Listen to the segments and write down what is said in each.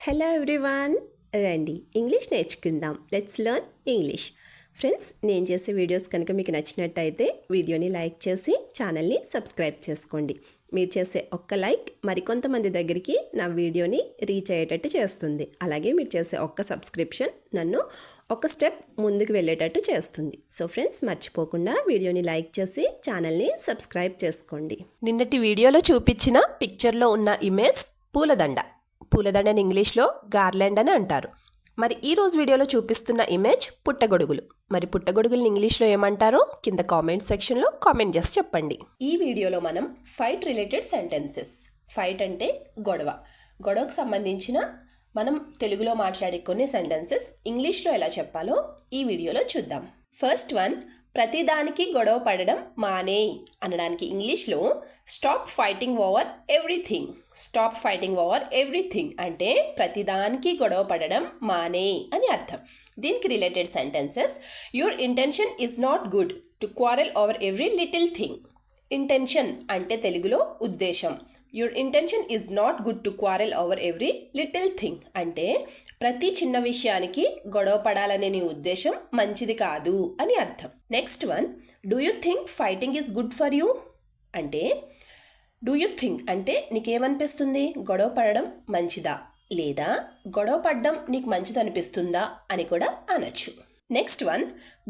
Hello everyone, రండి English నేర్చుకుందాం. Let's learn English. Friends, నేను చేసే వీడియోస్ కనుక మీకు నచ్చినట్టయితే వీడియోని లైక్ చేసి ఛానల్ని సబ్స్క్రైబ్ చేసుకోండి. మీరు చేసే ఒక్క లైక్ మరికొంతమంది దగ్గరికి నా వీడియోని రీచ్ అయ్యేటట్టు చేస్తుంది. అలాగే మీరు చేసే ఒక్క సబ్స్క్రిప్షన్ నన్ను ఒక స్టెప్ ముందుకు వెళ్ళేటట్టు చేస్తుంది. సో ఫ్రెండ్స్, మర్చిపోకుండా వీడియోని లైక్ చేసి ఛానల్ని సబ్స్క్రైబ్ చేసుకోండి. నిన్నటి వీడియోలో చూపించిన పిక్చర్లో ఉన్న ఇమేజ్ పూలదండ. పూలదండని ఇంగ్లీష్లో గార్లాండ్ అని అంటారు. మరి ఈరోజు వీడియోలో చూపిస్తున్న ఇమేజ్ పుట్టగొడుగులు. మరి పుట్టగొడుగులను ఇంగ్లీష్లో ఏమంటారో కింద కామెంట్ సెక్షన్లో కామెంట్ చేసి చెప్పండి. ఈ వీడియోలో మనం ఫైట్ రిలేటెడ్ సెంటెన్సెస్. ఫైట్ అంటే గొడవ. గొడవకు సంబంధించిన మనం తెలుగులో మాట్లాడే కొన్ని సెంటెన్సెస్ ఇంగ్లీష్లో ఎలా చెప్పాలో ఈ వీడియోలో చూద్దాం. ఫస్ట్ వన్, ప్రతిదానికి గొడవ పడడం మానేయ్ అనడానికి ఇంగ్లీష్లో stop fighting over everything. Stop fighting over everything అంటే ప్రతిదానికి గొడవ పడడం మానేయ్ అని అర్థం. దీనికి related sentences: your intention is not good to quarrel over every little thing. Intention అంటే తెలుగులో ఉద్దేశం. Your intention is not good to quarrel over every little thing అంటే ప్రతి చిన్న విషయానికి గొడవ పడాలనే నీ ఉద్దేశం మంచిది కాదు అని అర్థం. Next one, do you think fighting is good for you అంటే డూ యూ థింక్ అంటే నీకేమనిపిస్తుంది, గొడవ పడడం మంచిదా లేదా గొడవ పడడం నీకు మంచిది అనిపిస్తుందా అని కూడా అనొచ్చు. నెక్స్ట్ వన్,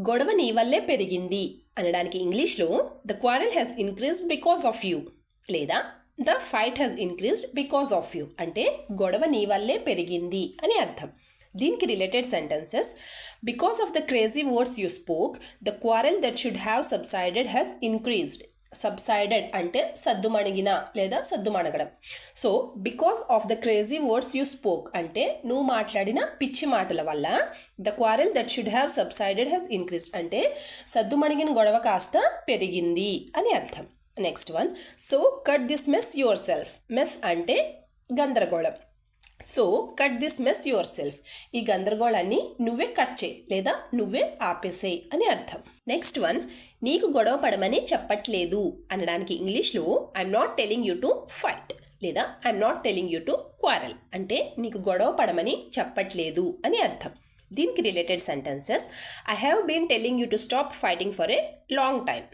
గొడవ నీ వల్లే పెరిగింది అనడానికి ఇంగ్లీష్లో the quarrel has increased because of you లేదా the fight has increased because of you అంటే గొడవ నీ వల్లే పెరిగింది అని అర్థం. దీనికి related sentences: because of the crazy words you spoke the quarrel that should have subsided has increased. Subsided అంటే సద్దుమణిగిన లేదా సద్దుమణగడం. So because of the crazy words you spoke అంటే నువ్వు మాట్లాడిన పిచ్చి మాటల వల్ల the quarrel that should have subsided has increased అంటే సద్దుమణిగిన గొడవ కాస్త పెరిగింది అని అర్థం. Next one, so cut this mess your self. Mess అంటే గందరగోళం. So cut this mess your self ఈ గందరగోళాన్ని నువ్వే కట్ చేయి లేదా నువ్వే ఆపేసేయి అని అర్థం. నెక్స్ట్ వన్, నీకు గొడవ పడమని చెప్పట్లేదు అనడానికి ఇంగ్లీష్లో I'm not telling you to fight లేదా I'm not telling you to quarrel అంటే నీకు గొడవ పడమని చెప్పట్లేదు అని అర్థం. దీనికి related sentences: I have been telling you to stop fighting for a long time.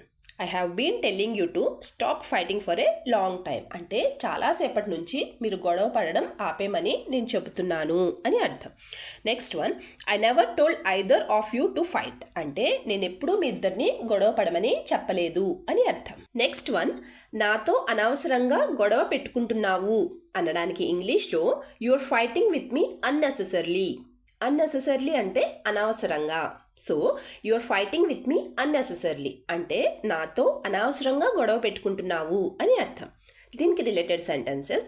I have been telling you to stop fighting for a long time అంటే చాలాసేపటి నుంచి మీరు గొడవ పడడం ఆపేమని నేను చెబుతున్నాను అని అర్థం. Next one, I never told either of you to fight అంటే నేను ఎప్పుడూ మీ ఇద్దరిని గొడవ పడమని చెప్పలేదు అని అర్థం. నెక్స్ట్ వన్, నాతో అనవసరంగా గొడవ పెట్టుకుంటున్నావు అనడానికి ఇంగ్లీష్లో you are fighting with me unnecessarily. Unnecessarily అంటే అనవసరంగా. So you are fighting with me unnecessarily అంటే నాతో అనవసరంగా గొడవ పెట్టుకుంటున్నావు అని అర్థం. దీనికి related sentences: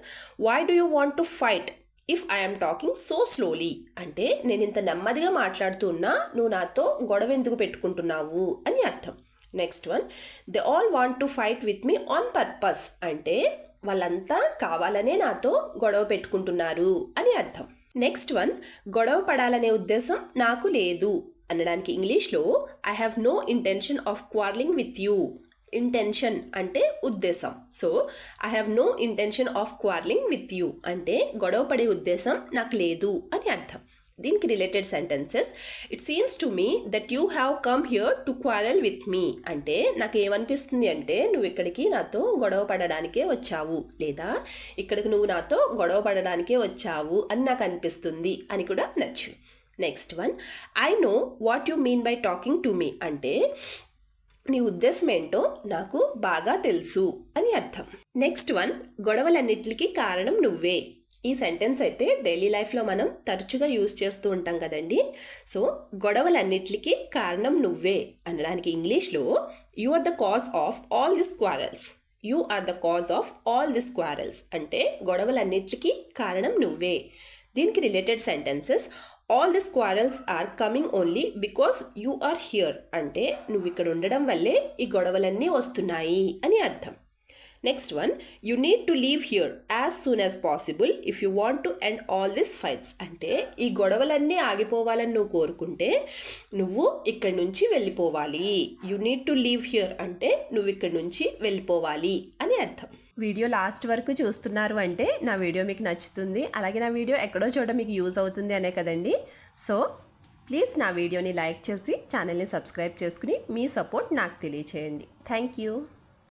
why do you want to fight if I'm talking so slowly అంటే నేను ఇంత నెమ్మదిగా మాట్లాడుతున్నా నువ్వు నాతో గొడవ ఎందుకు పెట్టుకుంటున్నావు అని అర్థం. Next one, they all want to fight with me on purpose అంటే వాళ్ళంతా కావాలనే నాతో గొడవ పెట్టుకుంటున్నారు అని అర్థం. నెక్స్ట్ వన్, గొడవ పడాలనే ఉద్దేశం నాకు లేదు అనడానికి ఇంగ్లీష్లో I have no intention of quarrelling with you. Intention అంటే ఉద్దేశం. So I have no intention of quarrelling with you అంటే గొడవ పడే ఉద్దేశం నాకు లేదు అని అర్థం. దీనికి related sentences: it seems to me that you have come here to quarrel with me అంటే నాకు ఏమనిపిస్తుంది అంటే నువ్వు ఇక్కడికి నాతో గొడవ పడడానికే వచ్చావు లేదా ఇక్కడికి నువ్వు నాతో గొడవ పడడానికే వచ్చావు అని నాకు అనిపిస్తుంది అని కూడా అనొచ్చు. Next one, I know what you mean by talking to me అంటే నీ ఉద్దేశం ఏంటో నాకు బాగా తెలుసు అని అర్థం. నెక్స్ట్ వన్, గొడవలన్నిటికీ కారణం నువ్వే. ఈ సెంటెన్స్ అయితే డైలీ లైఫ్లో మనం తరచుగా యూజ్ చేస్తూ ఉంటాం కదండి. సో గొడవలన్నిటికీ కారణం నువ్వే అనడానికి ఇంగ్లీష్లో you are the cause of all this quarrels. You are the cause of all this quarrels అంటే గొడవలన్నిటికీ కారణం నువ్వే. దీనికి related sentences: all this quarrels are coming only because you are here అంటే నువ్వు ఇక్కడ ఉండడం వల్లే ఈ గొడవలన్నీ వస్తున్నాయి అని అర్థం. Next one, you need to leave here as soon as possible if you want to end all this fights అంటే ఈ గొడవలన్నీ ఆగిపోవాలని నువ్వు కోరుకుంటే నువ్వు ఇక్కడి నుంచి వెళ్ళిపోవాలి. You need to leave here అంటే నువ్వు ఇక్కడి నుంచి వెళ్ళిపోవాలి అని అర్థం. వీడియో లాస్ట్ వరకు చూస్తున్నారు అంటే నా వీడియో మీకు నచ్చుతుంది, అలాగే నా వీడియో ఎక్కడో చోట మీకు యూజ్ అవుతుంది అనే కదండి. సో ప్లీజ్ నా వీడియోని లైక్ చేసి ఛానల్ని సబ్స్క్రైబ్ చేసుకుని మీ సపోర్ట్ నాకు తెలియచేయండి. Thank you.